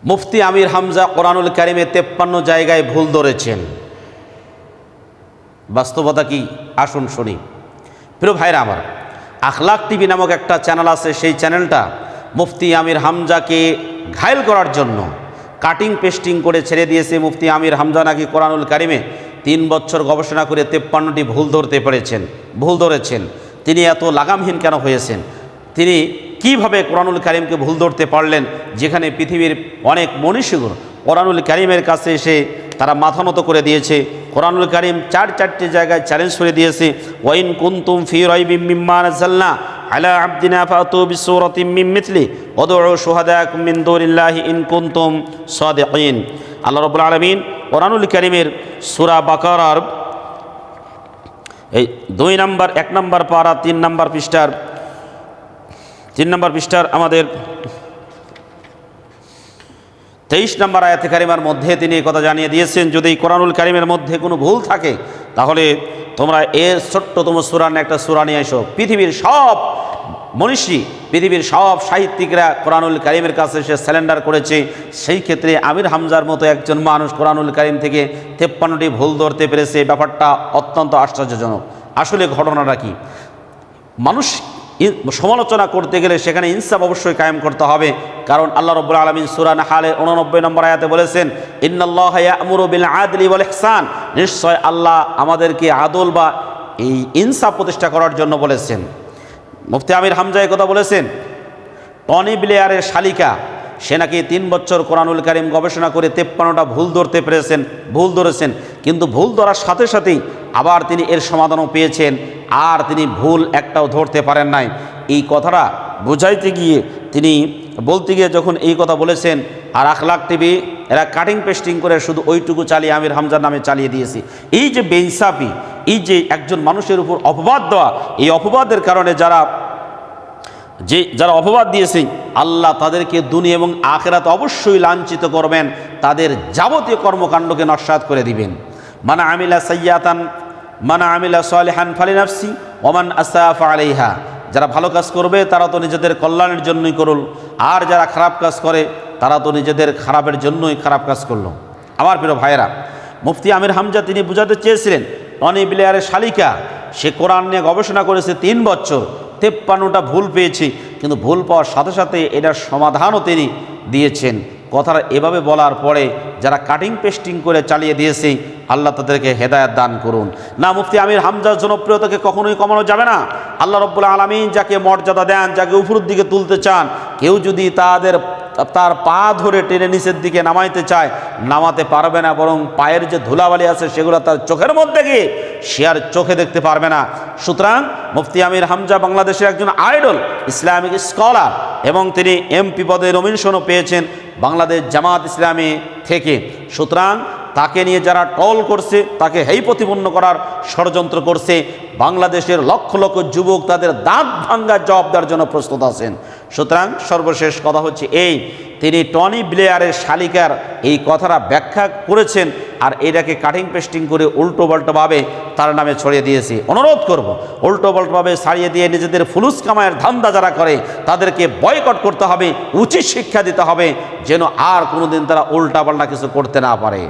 মুফতি আমির হামজা কোরআনুল কারিমে 53 জায়গায় ভুল ধরেছেন। বাস্তবতা কি আসুন শুনি। প্রিয় ভাইরা আমার, আখলাক টিভি নামক একটা চ্যানেল আছে, সেই চ্যানেলটা মুফতি আমির হামজাকে ঘায়েল করার জন্য কাটিং পেস্টিং করে ছেড়ে দিয়েছে। মুফতি আমির হামজা নাকি কোরআনুল কারিমে 3 বছর গবেষণা করে 53টি ভুল ধরেছেন। তিনি এত লাগামহীন কেন হয়েছেন? তিনি কিভাবে কোরআনুল কারিমকে ভুল ধরতে পারলেন, যেখানে পৃথিবীর অনেক মনীষীগণ কোরআনুল কারিমের কাছে এসে তারা মাথা নত করে দিয়েছে। কোরআনুল কারিম চারটি জায়গায় চ্যালেঞ্জ করে দিয়েছে, ওয়াইন কুনতুম ফি রাইবিম মিম্মা নাযালনা আলা আবদিনা ফাতু বিসূরাতিম মিন মিথলি ওয়াদউ শুহাদাকুম মিন দুনিল্লাহি ইন কুনতুম সাদিকিন। আল্লাহ রাব্বুল আলামিন কোরআনুল কারিমের সূরা বাকারার এই 1 নম্বর পারা 3 নম্বর পৃষ্ঠার আমাদের 23 নম্বর আয়াতে কারিমার মধ্যে তিনি এই কথা জানিয়ে দিয়েছেন, যদি কোরআনুল কারিমের মধ্যে কোনো ভুল থাকে তাহলে তোমরা এর ছোট্টতম সূরা একটা সূরা নিয়ে এসো। পৃথিবীর সব মনীষী, পৃথিবীর সব সাহিত্যিকরা কোরআনুল কারিমের কাছে সে স্যালেন্ডার করেছে। সেই ক্ষেত্রে আমির হামজার মতো একজন মানুষ কোরআনুল কারিম থেকে 53টি ভুল ধরতে পেরেছে। ব্যাপারটা অত্যন্ত আশ্চর্যজনক। আসলে ঘটনাটা কি? মানুষ সমালোচনা করতে গেলে সেখানে ইনসাফ অবশ্যই কায়েম করতে হবে, কারণ আল্লাহ রাব্বুল আলামিন সূরা নাহলের 89 নম্বর আয়াতে বলেছেন, ইন্নাল্লাহা ইয়া'মুরু বিল আদলি ওয়াল ইহসান, নিশ্চয় আল্লাহ আমাদেরকে আদল বা এই ইনসাফ প্রতিষ্ঠা করার জন্য বলেছেন। মুফতি আমির হামজা এই কথা বলেছেন। টনি ব্লেয়ারের শালিকা, সে নাকি 3 বছর কোরআনুল কারিম গবেষণা করে 53টা ভুল ধরেছেন, কিন্তু ভুল ধরার সাথে সাথেই আবার তিনি এর সমাধানও পেয়েছেন, আর তিনি ভুল একটাও ধরতে পারেন নাই। এই কথাটা বোঝাইতে গিয়ে তিনি বলতে গিয়ে যখন এই কথা বলেছেন, আর আখলাক টিভি এরা কাটিং পেস্টিং করে শুধু ওইটুকু চালিয়ে আমির হামজার নামে চালিয়ে দিয়েছে। এই যে বেইনসাফি, এই যে একজন মানুষের উপর অপবাদ দেওয়া, এই অপবাদের কারণে যারা অপবাদ দিয়েছে, আল্লাহ তাদেরকে দুনিয়া এবং আখিরাতে অবশ্যই লাঞ্ছিত করবেন, তাদের যাবতীয় কর্মকাণ্ডকে নস্যাৎ করে দিবেন। মানা আমিলা সালিহান ফালিনাফসি ওয়া মান আসা ফাআলাইহা। যারা ভালো কাজ করবে তারা তো নিজেদের কল্যাণের জন্যই করল, আর যারা খারাপ কাজ করে তারা তো নিজেদের খারাপের জন্যই খারাপ কাজ করল। আমার প্রিয় ভাইয়েরা, মুফতি আমির হামজা তিনি বুঝাতে চেয়েছিলেন, টনি ব্লেয়ারের শালিকা, সে কোরআন নিয়ে গবেষণা করেছে 3 বছর, 53টা ভুল পেয়েছি, কিন্তু ভুল পাওয়ার সাথে সাথে এটার সমাধানও তিনি দিয়েছেন। কথাটা এভাবে বলার পরে যারা কাটিং পেস্টিং করে চালিয়ে দিয়েছে, আল্লাহ তাদেরকে হেদায়েত দান করুন। না, মুফতি আমির হামজার জনপ্রিয়তাকে কখনোই কমানো যাবে না। আল্লাহ রাব্বুল আলামিন যাকে মর্যাদা দেন, যাকে উপরের দিকে তুলতে চান, কেউ যদি তার পা ধরে টেনে নিচের দিকে নামাইতে চায়, নামাতে পারবে না, বরং পায়ের যে ধুলাবালি আছে সেগুলো তার চোখের মধ্যে গিয়ে সে আর চোখে দেখতে পারবে না। সুতরাং মুফতি আমির হামজা বাংলাদেশের একজন আইডল ইসলামিক স্কলার, এবং তিনি এমপি পদে নমিনেশনও পেয়েছেন বাংলাদেশ জামাত ইসলামী থেকে। সুতরাং তাকে নিয়ে যারা টল করছে, তাকে হেয় প্রতিপন্ন করার ষড়যন্ত্র করছে, বাংলাদেশের লক্ষ লক্ষ যুবক তাদের দাঁত ভাঙ্গা জবাব দেওয়ার জন্য প্রস্তুত আছেন। সুতরাং সর্বশেষ কথা হচ্ছে এই, তিনি টনি ব্লেয়ারের শালিকার এই কথাটা ব্যাখ্যা করেছেন, আর এটাকে কাটিং পেস্টিং করে উল্টোপাল্টোভাবে তার নামে ছড়িয়ে দিয়েছে। অনুরোধ করব, উল্টোপাল্টোভাবে ছাড়িয়ে দিয়ে নিজেদের ফুলুস কামায়ের ধান্দা যারা করে তাদেরকে বয়কট করতে হবে, উচিত শিক্ষা দিতে হবে, যেন আর কোনোদিন তারা উল্টাপাল্টা কিছু করতে না পারে।